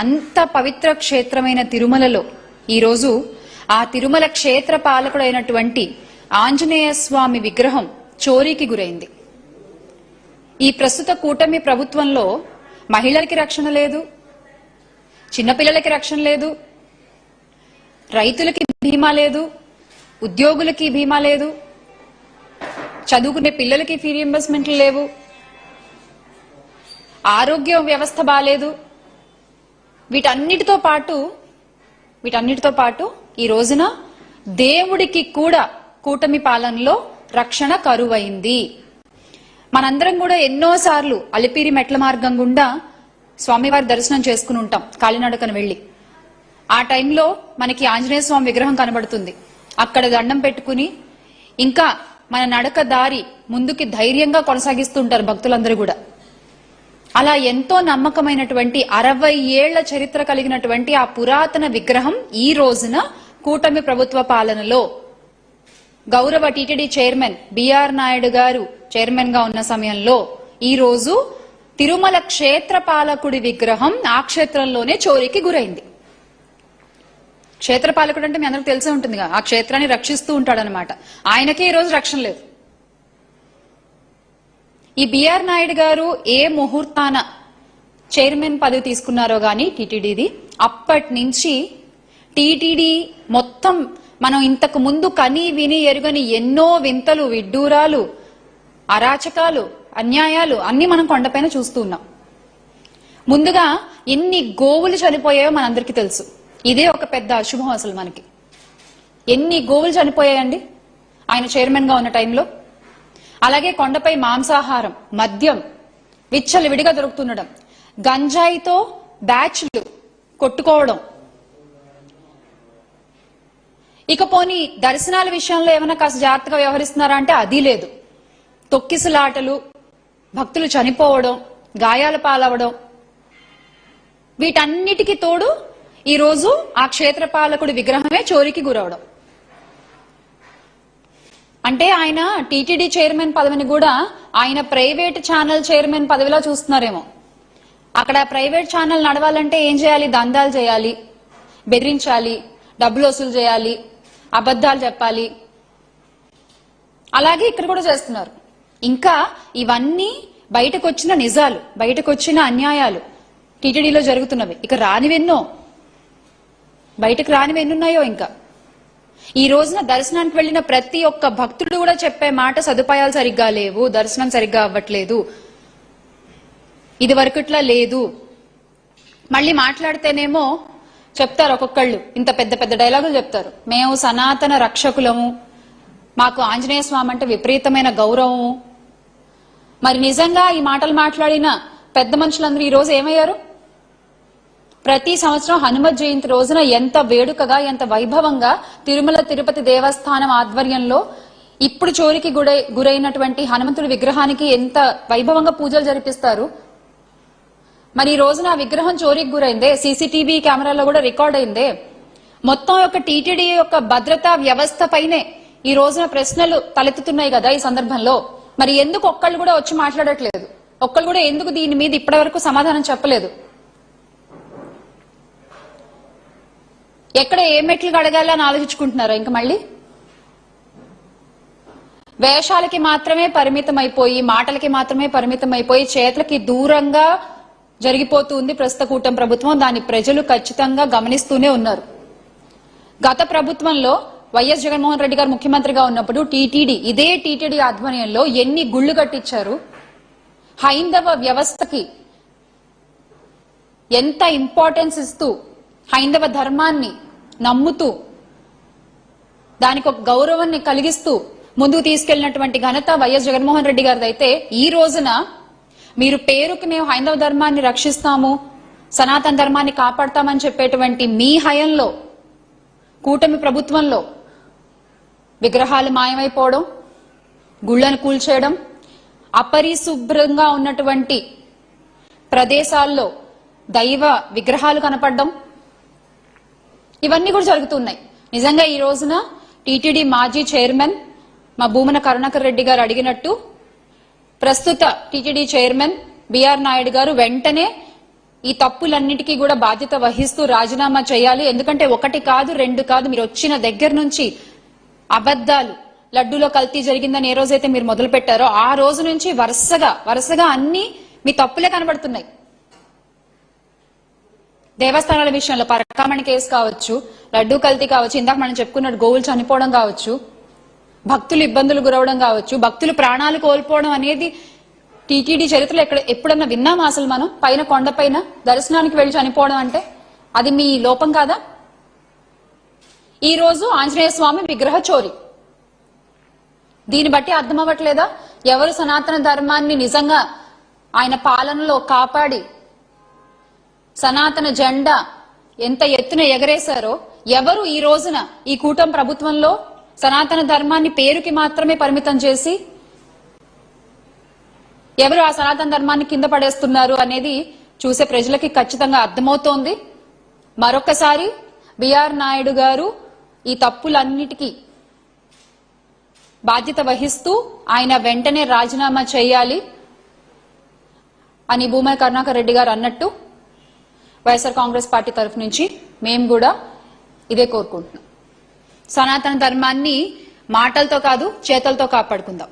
అంత పవిత్ర క్షేత్రమైన తిరుమలలో ఈరోజు ఆ తిరుమల క్షేత్ర పాలకుడైనటువంటి ఆంజనేయ స్వామి విగ్రహం చోరీకి గురైంది. ఈ ప్రస్తుత కూటమి ప్రభుత్వంలో మహిళలకి రక్షణ లేదు, చిన్నపిల్లలకి రక్షణ లేదు, రైతులకి బీమా లేదు, ఉద్యోగులకి బీమా లేదు, చదువుకునే పిల్లలకి ఫీ రీయింబర్స్మెంట్లు లేవు, ఆరోగ్య వ్యవస్థ బాలేదు. వీటన్నిటితో పాటు ఈ రోజున దేవుడికి కూడా కూటమి పాలనలో రక్షణ కరువైంది. మనందరం కూడా ఎన్నోసార్లు అలిపిరి మెట్ల మార్గం గుండా స్వామివారి దర్శనం చేసుకుని ఉంటాం కాలినడకన వెళ్లి. ఆ టైంలో మనకి ఆంజనేయ స్వామి విగ్రహం కనబడుతుంది. అక్కడ దండం పెట్టుకుని ఇంకా మన నడక దారి ముందుకి ధైర్యంగా కొనసాగిస్తూ ఉంటారు భక్తులందరూ కూడా. అలా ఎంతో నమ్మకమైనటువంటి 60 ఏళ్ల చరిత్ర కలిగినటువంటి ఆ పురాతన విగ్రహం ఈ రోజున కూటమి ప్రభుత్వ పాలనలో గౌరవ టీటీడీ చైర్మన్ బిఆర్ నాయుడు గారు చైర్మన్ గా ఉన్న సమయంలో ఈ రోజు తిరుమల క్షేత్ర పాలకుడి విగ్రహం ఆ క్షేత్రంలోనే చోరీకి గురైంది. క్షేత్ర పాలకుడు అంటే మీ అందరికి తెలిసే ఉంటుందిగా, ఆ క్షేత్రాన్ని రక్షిస్తూ ఉంటాడనమాట. ఆయనకే ఈ రోజు రక్షణ లేదు. ఈ బిఆర్ నాయుడు గారు ఏ ముహూర్తాన చైర్మన్ పదవి తీసుకున్నారో గాని టీటీడీది, అప్పటి నుంచి టీటీడీ మొత్తం మనం ఇంతకు ముందు కని విని ఎరుగని ఎన్నో వింతలు, విడ్డూరాలు, అరాచకాలు, అన్యాయాలు అన్ని మనం కొండపైన చూస్తూ ఉన్నాం. ముందుగా ఎన్ని గోవులు చనిపోయాయో మనందరికీ తెలుసు. ఇదే ఒక పెద్ద అశుభం అసలు మనకి. ఎన్ని గోవులు చనిపోయాయండి ఆయన చైర్మన్ గా ఉన్న టైంలో. అలాగే కొండపై మాంసాహారం, మద్యం విచ్చలవిడిగా దొరుకుతుండడం, గంజాయితో బ్యాచ్లు కొట్టుకోవడం. ఇక పోనీ దర్శనాల విషయంలో ఏమైనా కాస్త జాగ్రత్తగా వ్యవహరిస్తున్నారా అంటే అది లేదు. తొక్కిసలాటలు, భక్తులు చనిపోవడం, గాయాల పాలవడం, వీటన్నిటికీ తోడు ఈ రోజు ఆ క్షేత్రపాలకుడి విగ్రహమే చోరీకి గురవడం. అంటే ఆయన టీటీడీ చైర్మన్ పదవిని కూడా ఆయన ప్రైవేట్ ఛానల్ చైర్మన్ పదవిలో చూస్తున్నారేమో. అక్కడ ప్రైవేట్ ఛానల్ నడవాలంటే ఏం చేయాలి? దందాలు చేయాలి, బెదిరించాలి, డబ్బులు వసూలు చేయాలి, అబద్ధాలు చెప్పాలి. అలాగే ఇక్కడ కూడా చేస్తున్నారు. ఇంకా ఇవన్నీ బయటకు వచ్చిన నిజాలు, బయటకు వచ్చిన అన్యాయాలు టీటీడీలో జరుగుతున్నవి. ఇక రానివెన్నో, బయటకు రానివెన్నున్నాయో. ఇంకా ఈ రోజున దర్శనానికి వెళ్లిన ప్రతి ఒక్క భక్తుడు కూడా చెప్పే మాట సదుపాయాలు సరిగ్గా లేవు, దర్శనం సరిగ్గా అవ్వట్లేదు, ఇది వరకుట్లా లేదు. మళ్ళీ మాట్లాడితేనేమో చెప్తారు ఒక్కొక్కళ్ళు, ఇంత పెద్ద పెద్ద డైలాగులు చెప్తారు. మేము సనాతన రక్షకులము, మాకు ఆంజనేయ స్వామి అంటే విపరీతమైన గౌరవము. మరి నిజంగా ఈ మాటలు మాట్లాడిన పెద్ద మనుషులందరూ ఈ రోజు ఏమయ్యారు? ప్రతి సంవత్సరం హనుమత్ జయంతి రోజున ఎంత వేడుకగా, ఎంత వైభవంగా తిరుమల తిరుపతి దేవస్థానం ఆధ్వర్యంలో ఇప్పుడు చోరీకి గురైనటువంటి హనుమంతుడి విగ్రహానికి ఎంత వైభవంగా పూజలు జరిపిస్తారు. మరి ఈ రోజున ఆ విగ్రహం చోరీకి గురైందే, సీసీటీవీ కెమెరాలో కూడా రికార్డ్ అయిందే. మొత్తం యొక్క టీటీడీ యొక్క భద్రతా వ్యవస్థ పైనే ఈ రోజున ప్రశ్నలు తలెత్తుతున్నాయి కదా ఈ సందర్భంలో. మరి ఎందుకు ఒక్కళ్ళు కూడా వచ్చి మాట్లాడట్లేదు? ఒక్కళ్ళు కూడా ఎందుకు దీని మీద ఇప్పటి వరకు సమాధానం చెప్పలేదు? ఎక్కడ ఏ మెట్లు అడగాలని ఆలోచించుకుంటున్నారా? ఇంకా మళ్ళీ వేషాలకి మాత్రమే పరిమితం అయిపోయి, మాటలకి మాత్రమే పరిమితం అయిపోయి చేతులకి దూరంగా జరిగిపోతుంది ప్రస్తుత కూటమి ప్రభుత్వం. దాన్ని ప్రజలు ఖచ్చితంగా గమనిస్తూనే ఉన్నారు. గత ప్రభుత్వంలో వైఎస్ జగన్మోహన్ రెడ్డి గారు ముఖ్యమంత్రిగా ఉన్నప్పుడు ఇదే టీటీడీ ఆధ్వర్యంలో ఎన్ని గుళ్లు కట్టించారు, హైందవ వ్యవస్థకి ఎంత ఇంపార్టెన్స్ ఇస్తూ, హైందవ ధర్మాన్ని నమ్ముతూ, దానికి ఒక గౌరవాన్ని కలిగిస్తూ ముందుకు తీసుకెళ్లినటువంటి ఘనత వైఎస్ జగన్మోహన్ రెడ్డి గారిది. అయితే ఈ రోజున మీరు పేరుకి మేము హైందవ ధర్మాన్ని రక్షిస్తాము, సనాతన ధర్మాన్ని కాపాడతామని చెప్పేటువంటి మీ హయంలో, కూటమి ప్రభుత్వంలో విగ్రహాలు మాయమైపోవడం, గుళ్లను కూల్చేయడం, అపరిశుభ్రంగా ఉన్నటువంటి ప్రదేశాల్లో దైవ విగ్రహాలు కనపడడం, ఇవన్నీ కూడా జరుగుతున్నాయి. నిజంగా ఈ రోజున టీటీడీ మాజీ చైర్మన్ మా భూమన కరుణాకర్ రెడ్డి గారు అడిగినట్టు ప్రస్తుత టీటీడీ చైర్మన్ బిఆర్ నాయుడు గారు వెంటనే ఈ తప్పులన్నిటికీ కూడా బాధ్యత వహిస్తూ రాజీనామా చేయాలి. ఎందుకంటే ఒకటి కాదు, రెండు కాదు, మీరు వచ్చిన దగ్గర నుంచి అబద్దాలు, లడ్డూలో కల్తీ జరిగిందని ఏ రోజైతే మీరు మొదలు పెట్టారో ఆ రోజు నుంచి వరుసగా అన్ని మీ తప్పులే కనబడుతున్నాయి. దేవస్థానాల విషయంలో పరకామణి కేసు కావచ్చు, లడ్డూ కల్తీ కావచ్చు, ఇందాక మనం చెప్పుకున్నట్టు గోవులు చనిపోవడం కావచ్చు, భక్తులు ఇబ్బందులు గురవడం కావచ్చు, భక్తులు ప్రాణాలు కోల్పోవడం అనేది టీటీడీ చరిత్రలో ఎప్పుడన్నా విన్నామా అసలు మనం? పైన కొండపైన దర్శనానికి వెళ్లి చనిపోవడం అంటే అది మీ లోపం కాదా? ఈ రోజు ఆంజనేయ స్వామి విగ్రహ చోరీ. దీన్ని బట్టి అర్థం అవ్వట్లేదా ఎవరు సనాతన ధర్మాన్ని నిజంగా ఆయన పాలనలో కాపాడి సనాతన జెండా ఎంత ఎత్తున ఎగరేశారో, ఎవరు ఈ రోజున ఈ కూటమి ప్రభుత్వంలో సనాతన ధర్మాన్ని పేరుకి మాత్రమే పరిమితం చేసి ఎవరు ఆ సనాతన ధర్మాన్ని కింద పడేస్తున్నారు అనేది చూసే ప్రజలకి ఖచ్చితంగా అర్థమవుతోంది. మరొకసారి బిఆర్ నాయుడు గారు ఈ తప్పులన్నిటికీ బాధ్యత వహిస్తూ ఆయన వెంటనే రాజీనామా చేయాలి అని భూమా కరుణాకర్ రెడ్డి గారు అన్నట్టు వైఎస్ఆర్ కాంగ్రెస్ పార్టీ తరఫు నుంచి మేము కూడా ఇదే కోరుకుంటున్నాం. సనాతన ధర్మాన్ని మాటలతో కాదు చేతలతో కాపాడుకుందాం.